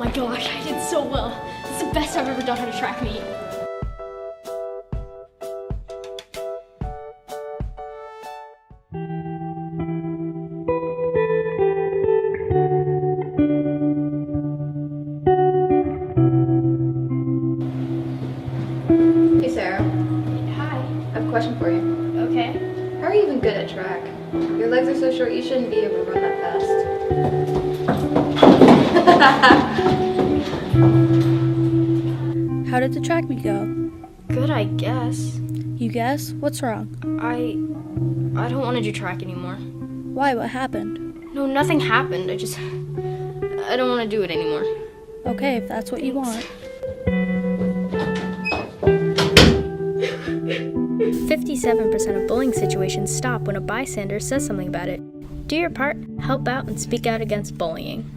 my gosh, I did so well. It's the best I've ever done at a track meet. Hey Sarah, Hi. I have a question for you. Okay. How are you even good at track? Your legs are so short, you shouldn't be able to run that fast. How did the track meet go? Good, I guess. You guess? What's wrong? I don't want to do track anymore. Why? What happened? No, nothing happened. I don't want to do it anymore. Okay, if that's what you want. 57% of bullying situations stop when a bystander says something about it. Do your part, help out, and speak out against bullying.